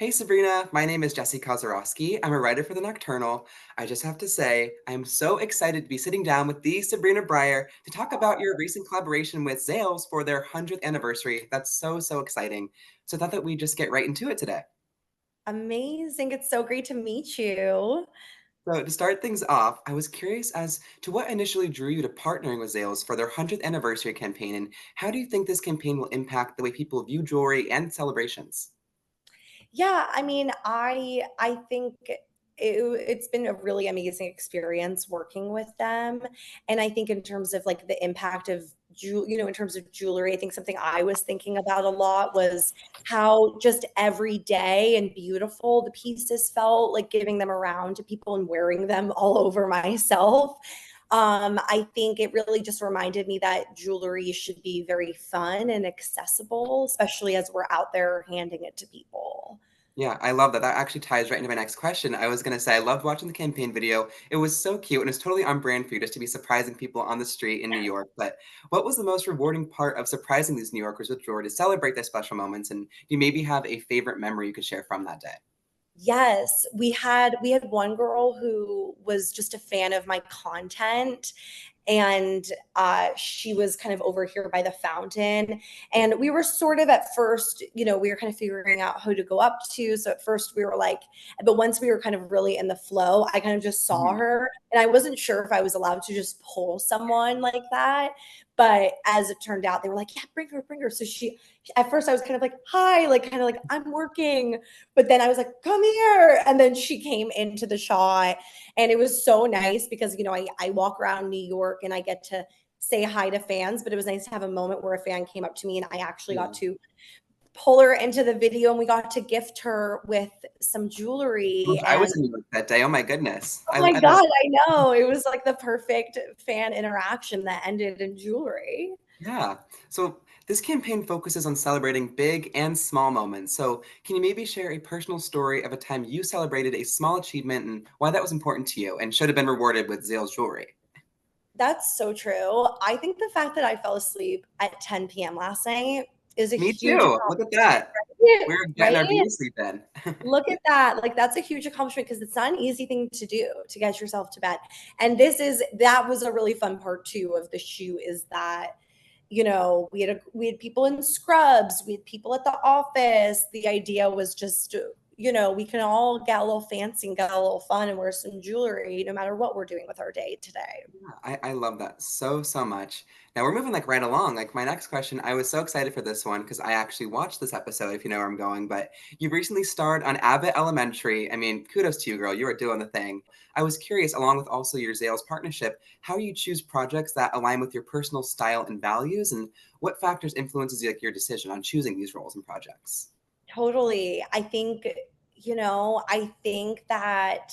Hey Sabrina, my name is Jesse Kozarowski. I'm a writer for The Nocturnal. I just have to say, I'm so excited to be sitting down with the Sabrina Brier to talk about your recent collaboration with ZALES for their 100th anniversary. That's so exciting. So I thought that we'd just get right into it today. Amazing. It's so great to meet you. So to start things off, I was curious as to what initially drew you to partnering with ZALES for their 100th anniversary campaign, and how do you think this campaign will impact the way people view jewelry and celebrations? Yeah, I think it's been a really amazing experience working with them. And I think in terms of like the impact of in terms of jewelry, I think something I was thinking about a lot was how just every day and beautiful the pieces felt, like giving them around to people and wearing them all over myself. I think it really just reminded me that jewelry should be very fun and accessible, especially as we're out there handing it to people. Yeah, I love that. That actually ties right into my next question. I was gonna say I loved watching the campaign video. It was so cute and it's totally on brand for you just to be surprising people on the street in New York. But what was the most rewarding part of surprising these New Yorkers with jewelry to celebrate their special moments? And do you maybe have a favorite memory you could share from that day? Yes, we had one girl who was just a fan of my content, and she was kind of over here by the fountain, and we were sort of at first, we were kind of figuring out who to go up to. So at first we were like, but once we were kind of really in the flow, I kind of just saw Mhm. her, and I wasn't sure if I was allowed to just pull someone like that. But as it turned out, they were like, yeah, bring her, bring her. So she, at first I was kind of like, hi, like kind of like, I'm working. But then I was like, come here. And then she came into the shot. And it was so nice because, I walk around New York and I get to say hi to fans, but it was nice to have a moment where a fan came up to me and I actually got Yeah. to pull her into the video and we got to gift her with some I wish jewelry. I And was in New York that day. Oh my goodness. oh my I love. God, I know. It was like the perfect fan interaction that ended in jewelry. Yeah. So this campaign focuses on celebrating big and small moments. So can you maybe share a personal story of a time you celebrated a small achievement and why that was important to you and should have been rewarded with Zales jewelry? That's so true. I think the fact that I fell asleep at 10 p.m. last night is a Me huge too. Look at that. accomplishment, We're getting our right? beauty sleep in. Look at that. Like that's a huge accomplishment because it's not an easy thing to do to get yourself to bed. And that was a really fun part too of the shoot is that we had people in scrubs, we had people at the office. The idea was just we can all get a little fancy and get a little fun and wear some jewelry no matter what we're doing with our day today. Yeah, I love that so much. Now we're moving like right along. Like my next question, I was so excited for this one because I actually watched this episode, if you know where I'm going. But you recently starred on Abbott Elementary. I mean, kudos to you, girl. You are doing the thing. I was curious, along with also your Zales partnership, how you choose projects that align with your personal style and values, and what factors influences like your decision on choosing these roles and projects. Totally. I think that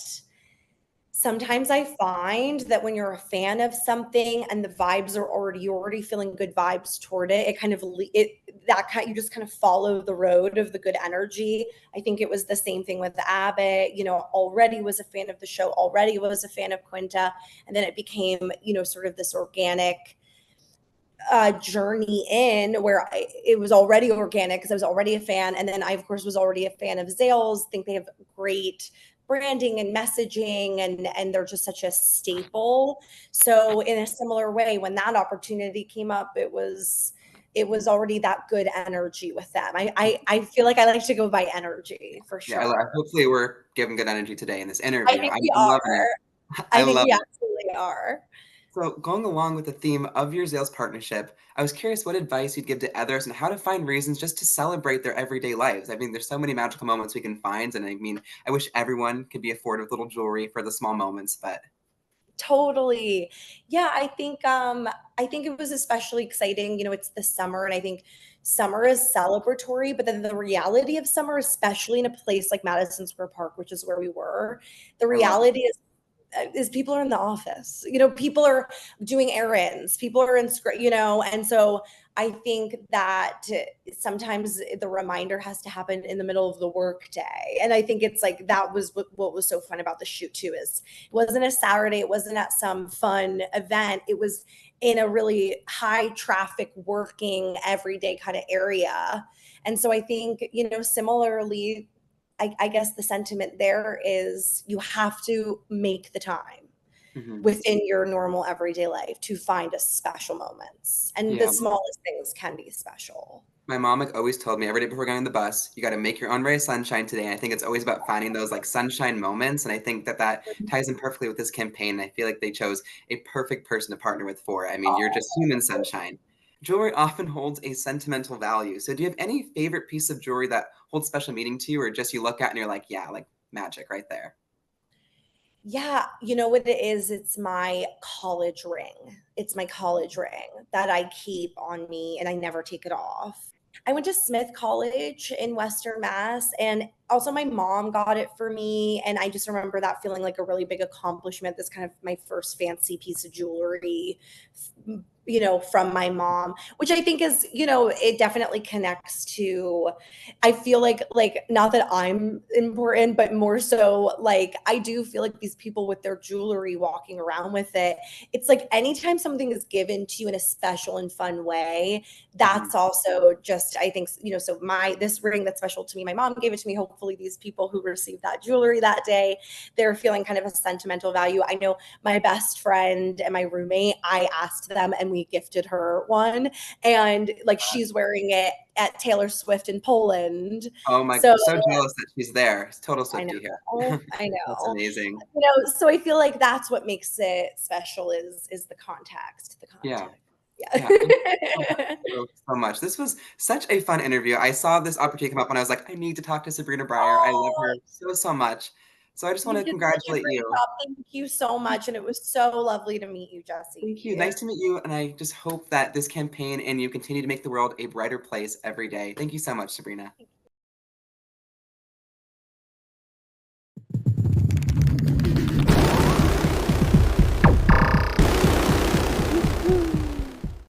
sometimes I find that when you're a fan of something and the vibes are already you're already feeling good vibes toward it, it kind of you just kind of follow the road of the good energy. I think it was the same thing with Abbott, already was a fan of the show, already was a fan of Quinta, and then it became, sort of this organic journey in where it was already organic because I was already a fan. And then I, of course, was already a fan of Zales. Think they have great branding and messaging and they're just such a staple. So in a similar way, when that opportunity came up, it was already that good energy with them. I feel like I like to go by energy for Yeah, sure. hopefully we're giving good energy today in this I interview. think we I'm loving are. it. I I think love we it. absolutely are. So, going along with the theme of your Zales partnership, I was curious what advice you'd give to others and how to find reasons just to celebrate their everyday lives. I mean, there's so many magical moments we can find, and I mean, I wish everyone could be afforded with little jewelry for the small moments, but Totally. Yeah, I think it was especially exciting, it's the summer and I think summer is celebratory, but then the reality of summer, especially in a place like Madison Square Park, which is where we were, the I love it. reality is people are in the office. People are doing errands, people are and so I think that sometimes the reminder has to happen in the middle of the work day. And I think it's like that was what was so fun about the shoot too is it wasn't a Saturday, it wasn't at some fun event. It was in a really high traffic working everyday kind of area. And so I think, similarly I guess the sentiment there is you have to make the time Mhm. within your normal everyday life to find a special moments, and the Yeah. smallest things can be special. My mom, like, always told me every day before going on the bus, "You gotta make your own ray of sunshine today," and I think it's always about finding those, like, sunshine moments, and I think that that ties in perfectly with this campaign. I feel like they chose a perfect person to partner with for it. I mean, you're just human sunshine. Jewelry often holds a sentimental value, so do you have any favorite piece of jewelry that holds special meaning to you, or just you look at and you're like, "Yeah, like, magic right there?" Yeah, you know what it is? It's my college ring. It's my college ring that I keep on me and I never take it off. I went to Smith College in Western Mass, and also my mom got it for me. And I just remember that feeling like a really big accomplishment. This kind of my first fancy piece of jewelry, from my mom, which I think is, it definitely connects to, I feel like not that I'm important, but more so like I do feel like these people with their jewelry walking around with it. It's like anytime something is given to you in a special and fun way, Mhm. that's also just, I think, so my this ring that's special to me, my mom gave it to me. Hopefully these people who received that jewelry that day, they're feeling kind of a sentimental value. I know my best friend and my roommate, I asked them and we gifted her one, and like she's wearing it at Taylor Swift in Poland. Oh my So so jealous that she's there. It's total I Swiftie here. know, I That's know. amazing. So I feel like that's what makes it special is the context, the Yeah. context. Yeah, thank you so much, Yeah. so much. This was such a fun interview. I saw this opportunity come up and I was like, "I need to talk to Sabrina Brier." I love Oh, her so, so much. So I just you wanna did such a congratulate great you. job. Thank you so much, and it was so lovely to meet you, Thank you. Jesse. Nice to meet you, and I just hope that this campaign and you continue to make the world a brighter place every day. Thank you so much, Sabrina.